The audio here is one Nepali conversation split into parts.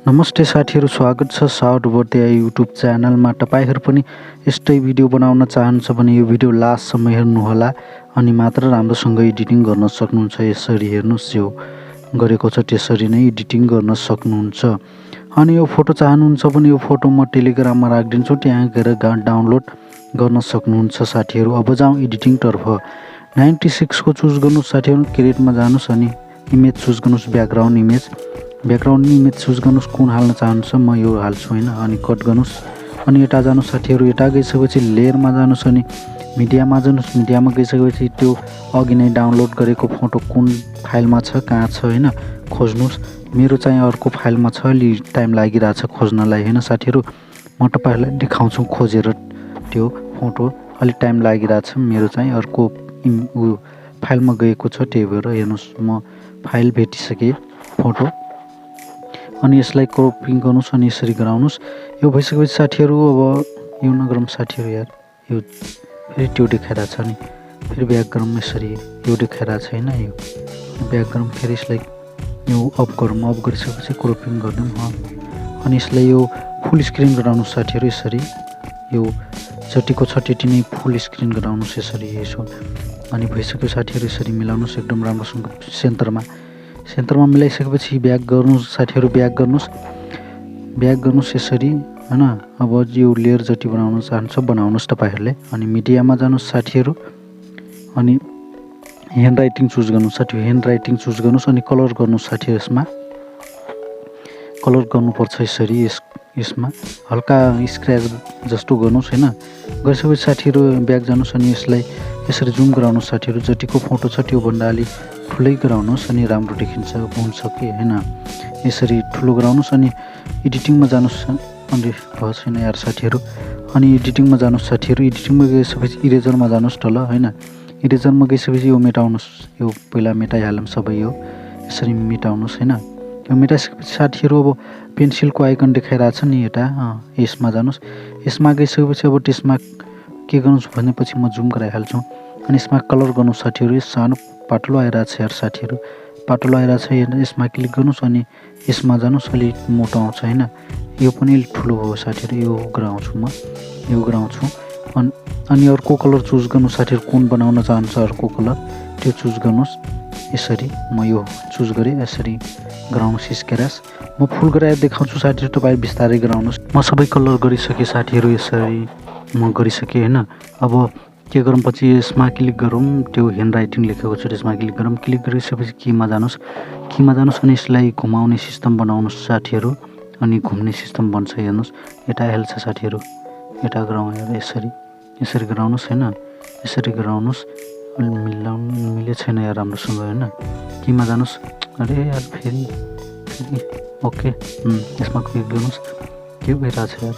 नमस्ते साथीहरू, स्वागत छ साउथ बर्दिया युट्युब च्यानलमा। तपाईहरु पनि यस्तै भिडियो बनाउन चाहनुहुन्छ भने यो भिडियो लास्टसम्म हेर्नुहोला अनि मात्र राम्रोसँग एडिटिङ गर्न सक्नुहुन्छ। यसरी हेर्नुस्, यो गरेको छ त्यसरी नै एडिटिङ गर्न सक्नुहुन्छ। अनि यो फोटो चाहनुहुन्छ भने यो फोटो म टेलिग्राममा राखिदिन्छु, त्यहाँ गएर डाउनलोड गर्न सक्नुहुन्छ साथीहरू। अब जाउँ एडिटिङ तर्फ। 96 को चुज गर्नुस् साथीहरू, क्रिएटमा जानुस् अनि इमेज चुज गर्नुस्, ब्याकग्राउन्ड इमेज चुज गर्नुस्। कुन हाल्न चाहनुहुन्छ, म यो हाल्छु हैन। अनि कट गर्नुस् अनि यता जानुस् साथीहरू। यता गइसकेपछि लेयरमा जानुस् अनि मिडियामा जानुस्। मिडियामा गइसकेपछि त्यो अघि नै डाउनलोड गरेको फोटो कुन फाइलमा छ, कहाँ छ हैन, खोज्नुस्। मेरो चाहिँ अर्को फाइलमा छ, अलि टाइम लागिरहेछ खोज्नलाई हैन साथीहरू। म तपाईहरुलाई देखाउँछु खोजेर। त्यो फोटो अलि टाइम लागिरहेछ, मेरो चाहिँ अर्को फाइलमा गएको छ, त्यही भएर हेर्नुस्। म फाइल भेटिसके फोटो अनि यसलाई क्रपिङ गर्नुस् अनि यसरी गराउनुस्। यो भइसकेपछि साथीहरू, अब यो नगरौँ साथीहरू यार, यो फेरि त्यो देखाइरहेछ नि, फेरि ब्याक गरौँ। यसरी यो देखाइरहेछ हैन, यो ब्याक गरौँ। फेरि यसलाई यो अफ गरौँ। अफ गरिसकेपछि क्रपिङ गरिदिउँ। अनि यसलाई यो फुल स्क्रिन गराउनुस् साथीहरू। यसरी यो जतिको छ त्यति नै फुल स्क्रिन गराउनुस् यसरी। यसो अनि भइसक्यो साथीहरू। यसरी मिलाउनुस् एकदम राम्रोसँग सेन्टरमा मिलाइसकेपछि ब्याक गर्नुस् साथीहरू। ब्याक गर्नुस् यसरी हैन। अब यो लेयर जति बनाउन चाहन्छ बनाउनुस् तपाईहरुले। अनि मिडियामा जानुस् साथीहरू अनि ह्यान्ड राइटिङ चुज गर्नुस् साथीहरू। ह्यान्ड राइटिङ चुज गर्नुस् अनि कलर गर्नुस् साथीहरू। यसमा कलर गर्नुपर्छ यसरी। यसमा हल्का स्क्रैच जस्तो गर्नुस् हैन। गरिसकेपछि साथीहरू ब्याक जानुस् अनि यसलाई यसरी जुम गराउनुस् साथीहरू। जतिको फोटो छ त्यो भन्दा अलि ठुलै गराउनुस् अनि राम्रो देखिन्छ हुन्छ कि हैन। यसरी ठुलो गराउनुस् अनि एडिटिङमा जानुस्। अनि भयो छैन यार साथीहरू। अनि एडिटिङमा जानुस् साथीहरू। एडिटिङमा गइसकेपछि इरेजरमा जानुस् तल हैन। इरेजरमा गइसकेपछि यो मेटाउनुस्। यो पहिला मेटाइहालौँ सबै। यो यसरी मेटाउनुस् हैन। यो मेटाइसकेपछि साथीहरू अब पेन्सिलको आइकन देखाइरहेछ नि यता, यसमा जानुस्। यसमा गइसकेपछि अब त्यसमा के गर्नुस् भनेपछि म जुम गराइहाल्छु। अनि यसमा कलर गर्नुस् साथीहरू। यो सानो पातलो आइरहेछ यार साथीहरू, पातलो आइरहेछ। यसमा क्लिक गर्नुस् अनि यसमा जानुस्। अलि मोटो आउँछ हैन। यो पनि अलि ठुलो हो साथीहरू। यो गराउँछु म, यो गराउँछु। अनि अर्को कलर चुज गर्नु साथीहरू। कुन बनाउन चाहन्छ अर्को कलर त्यो चुज गर्नुस्। यसरी म यो चुज गरेँ। यसरी गराउनुस् स्केरास। म फुल गराएर देखाउँछु साथीहरू, तपाईँ बिस्तारै गराउनुस्। म सबै कलर गरिसकेँ साथीहरू। यसरी म गरिसकेँ हैन। अब के गरौँ पछि यसमा क्लिक गरौँ। त्यो ह्यान्ड राइटिङ लेखेको छ त्यसमा क्लिक गरौँ। क्लिक गरिसकेपछि कीमा जानुस् अनि यसलाई घुमाउने सिस्टम बनाउनुस् साथीहरू। अनि घुम्ने सिस्टम बन्छ हेर्नुस्। यता हेल्छ साथीहरू, यता गराउँ यसरी गराउनुस् हैन। यसरी गराउनुस्। मिले छैन यार राम्रोसँग हैन। कीमा जानुस्। अरे यार फेरि ओके। यसमा क्लिक गर्नुस्। के भइरहेछ यार।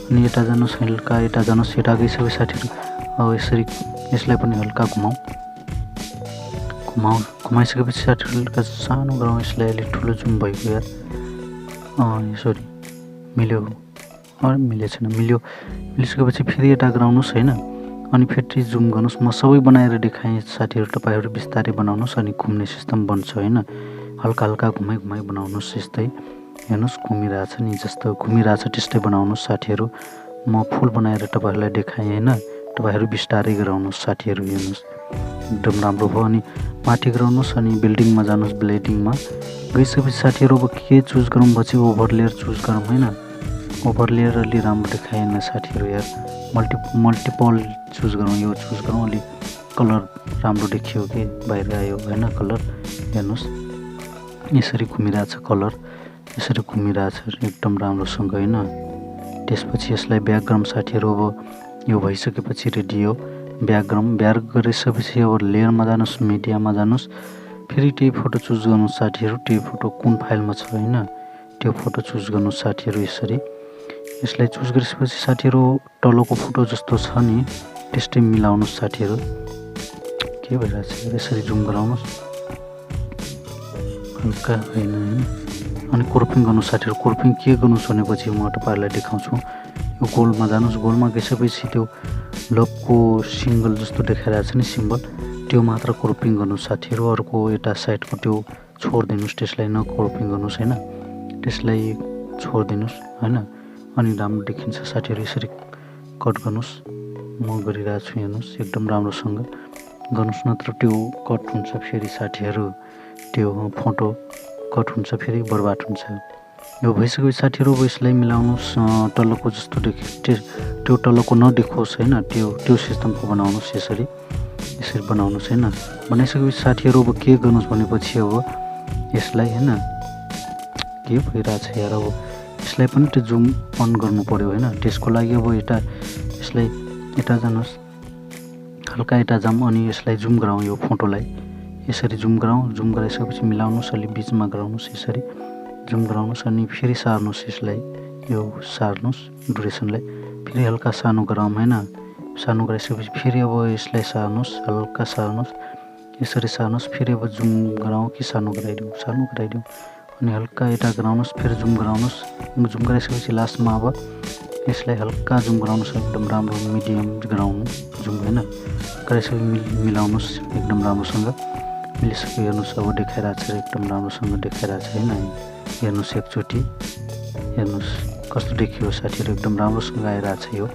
अनि यता जानुस् हल्का, यता जानुस्। यता गइसकेपछि साथीहरू अब यसरी यसलाई पनि हल्का घुमाइसकेपछि साथीहरू हल्का सानो गराउँ। यसलाई अलि ठुलो जुम भएको यार। यसरी मिल्यो। मिले छैन, मिलिसकेपछि फेरि यता गराउनुस् हैन। अनि फेरि जुम गर्नुस्। म सबै बनाएर देखाएँ साथीहरू, तपाईहरु बिस्तारै बनाउनुस्। अनि घुम्ने सिस्टम बन्छ हैन। हल्का हल्का घुमाइ बनाउनुस्। यस्तै हेर्नुस् घुमिरहेछ नि, जस्तो घुमिरहेछ त्यस्तै बनाउनुस् साथीहरू। म फुल बनाएर तपाईहरुलाई देखाएँ हैन। तपाईहरु बिस्तारै गराउनुस् साथीहरू। हेर्नुस् एकदम राम्रो भयो। अनि माथि गराउनुस् अनि बिल्डिङमा जानुस्। बिल्डिङमा गइसकेपछि साथीहरू अब के चुज गरौँ पछि ओभरलेयर चुज गरौँ हैन। ओभरलेयर अलि राम्रो देखाएन साथीहरू यार। मल्टिपल चुज गरौँ। यो चुज गरौँ। अलि कलर राम्रो देखियो कि बाहिर आयो हैन कलर। हेर्नुस् यसरी घुमिरहेछ कलर, यसरी घुमिरहेछ एकदम राम्रोसँग हैन। त्यसपछि यसलाई ब्याक गरौँ साथीहरू। अब यो भइसकेपछि रेडी हो। ब्याक गरिसकेपछि अब लेयरमा जानुस्, मिडियामा जानुस्। फेरि त्यही फोटो चुज गर्नुस् साथीहरू। त्यही फोटो कुन फाइलमा छ हैन, त्यो फोटो चुज गर्नुस् साथीहरू। यसरी यसलाई चुज गरिसकेपछि साथीहरू तलको फोटो जस्तो छ नि त्यस्तै मिलाउनुस् साथीहरू। के भइरहेछ यसरी जुम गराउनुस् हल्का हैन। अनि क्रपिङ गर्नुस् साथीहरू। क्रपिङ के गर्नुस् भनेपछि म तपाईहरुलाई देखाउँछु। यो गोलमा जानुस्। गोलमा गइसकेपछि त्यो लभको सिम्बल जस्तो देखाइरहेछ नि, सिम्बल त्यो मात्र क्रोपिङ गर्नुहोस् साथीहरू, अर्को यता साइडको त्यो छोडिदिनुहोस्, त्यसलाई नक्रोपिङ गर्नुहोस् होइन, त्यसलाई छोडिदिनुहोस् होइन। अनि राम्रो देखिन्छ साथीहरू, यसरी कट गर्नुहोस्। म गरिरहेको छु, हेर्नुहोस् एकदम राम्रोसँग गर्नुहोस्, नत्र त्यो कट हुन्छ फेरि साथीहरू, त्यो फोटो कट हुन्छ फेरि बर्बाद हुन्छ। यो भइसकेपछि साथीहरू अब यसलाई मिलाउनुहोस्, तलको जस्तो त्यो तलको नदेखोस् होइन, त्यो सिस्टमको बनाउनुहोस्, यसरी बनाउनुहोस् होइन। बनाइसकेपछि साथीहरू अब के गर्नुहोस् भनेपछि अब यसलाई होइन, के भइरहेछ यार, अब यसलाई पनि त्यो जुम अन गर्नु पऱ्यो होइन। त्यसको लागि अब यसलाई यता जानुहोस्, हल्का यता जाऊँ अनि यसलाई जुम गराउँ, यो फोटोलाई यसरी जुम गराउँ। जुम गराइसकेपछि मिलाउनुहोस्, अलि बिचमा गराउनुहोस्, यसरी जुम गराउनुहोस् अनि फेरि सार्नुहोस्, यसलाई यो सार्नुहोस् डुरेसनलाई, फेरि हल्का सानो गराउँ होइन। सानो गराइसकेपछि फेरि अब यसलाई सार्नुहोस्, हल्का सार्नुहोस्, यसरी सार्नुहोस्, फेरि अब जुम गराउँ कि सानो गराइदिउँ, सानो गराइदिउँ अनि हल्का यता गराउनुहोस्, फेरि जुम गराउनुहोस्। जुम गराइसकेपछि लास्टमा अब यसलाई हल्का जुम गराउनुहोस्, एकदम राम्रो मिडियम गराउनु जुम होइन। गराइसकेपछि मिलाउनुहोस् एकदम राम्रोसँग, मिलिसक्यो हेर्नुहोस्, अब देखाइरहेको छ एकदम राम्रोसँग देखाइरहेको छ होइन। हेर्नुहोस् एकचोटि, हेर्नुहोस् कस्तो देखियो साथीहरू, एकदम राम्रोसँग आइरहेको छ यो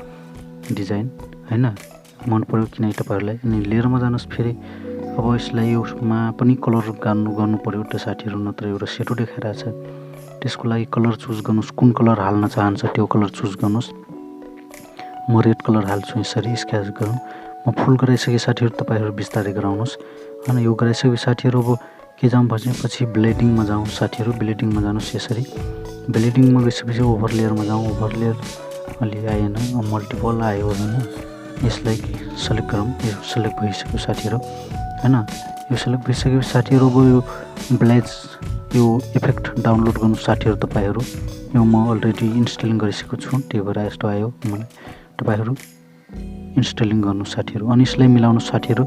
डिजाइन होइन। मन पऱ्यो कि नै तपाईँहरूलाई। अनि लेयरमा जानुहोस्, फेरि अब यसलाई योमा पनि कलर गर्नु पऱ्यो त साथीहरू, नत्र एउटा सेतो देखाइरहेको छ। त्यसको लागि कलर चुज गर्नुहोस्, कुन कलर हाल्न चाहन्छ त्यो कलर चुज गर्नुहोस्। म रेड कलर हाल्छु, यसरी स्केच गरौँ। म फुल गराइसकेँ साथीहरू, तपाईँहरू बिस्तारै गराउनुहोस् होइन। यो गराइसकेपछि साथीहरू अब के जाउँ भनेपछि ब्लेडिङमा जाउँ साथीहरू, ब्लेडिङमा जानुहोस्। यसरी ब्लेडिङमा गइसकेपछि ओभर लेयरमा जाउँ, ओभर लेयर अलि आएन, मल्टिपल आयो होइन। यसलाई सेलेक्ट गरौँ, यो सेलेक्ट भइसक्यो साथीहरू होइन। यो सेलेक्ट भइसकेपछि साथीहरू अब यो ब्लेज यो इफेक्ट डाउनलोड गर्नु साथीहरू तपाईँहरू। यो म अलरेडी इन्स्टलिङ गरिसकेको छु, त्यही भएर यस्तो आयो मलाई। तपाईँहरू इन्स्टलिङ गर्नु साथीहरू अनि यसलाई मिलाउनु साथीहरू,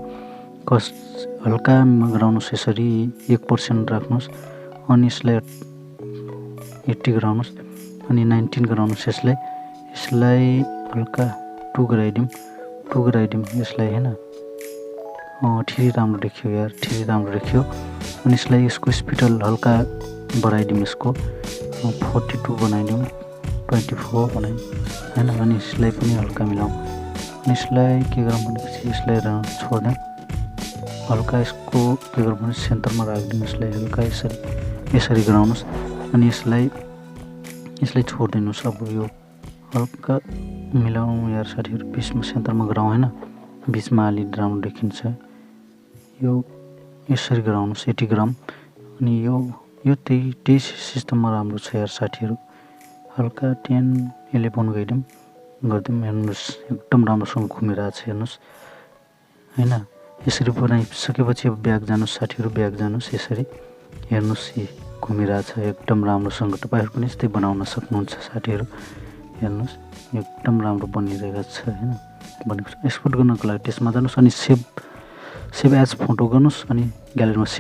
हल्का गराउनुहोस्, यसरी 1% राख्नुहोस् अनि यसलाई 80 गराउनुहोस् अनि 19 गराउनुहोस्। यसलाई हल्का 2 गराइदिउँ यसलाई होइन। ठिरी राम्रो देखियो यार, ठिरी राम्रो देखियो। अनि यसलाई यसको स्पिड हल्का बढाइदिउँ, यसको 42 बनाइदिउँ, 24 बनाइदिउँ होइन। अनि यसलाई पनि हल्का मिलाउँ अनि यसलाई के गरौँ भनेपछि यसलाई छोडिदिउँ, हल्का यसको के गरौँ भने सेन्टरमा राखिदिउँ, यसलाई हल्का यसरी गराउनुहोस् अनि यसलाई छोडिदिनुहोस्। अब यो हल्का मिलाउँ यार साथीहरू, बिचमा सेन्टरमा गराउँ होइन, बिचमा अलि राम्रो देखिन्छ। यो यसरी गराउनुहोस् 80 ग्राम अनि यो त्यही सिस्टममा राम्रो छ यार साथीहरू। हल्का 10-11 गरिदिउँ, हेर्नुहोस् एकदम राम्रोसँग घुमिरहेको छ हेर्नुहोस् होइन। यसरी बनाइसकेपछि अब ब्याक जानुहोस् साथीहरू, ब्याक जानुहोस्, यसरी हेर्नुहोस् घुमिरहेको छ एकदम राम्रोसँग। तपाईँहरू पनि यस्तै बनाउन सक्नुहुन्छ साथीहरू, हेर्नुहोस् एकदम राम्रो बनिरहेको छ होइन। भनेको एक्सपोर्ट गर्नको लागि त्यसमा जानुहोस् अनि सेभ एज फोटो गर्नुहोस् अनि ग्यालेरीमा सेभ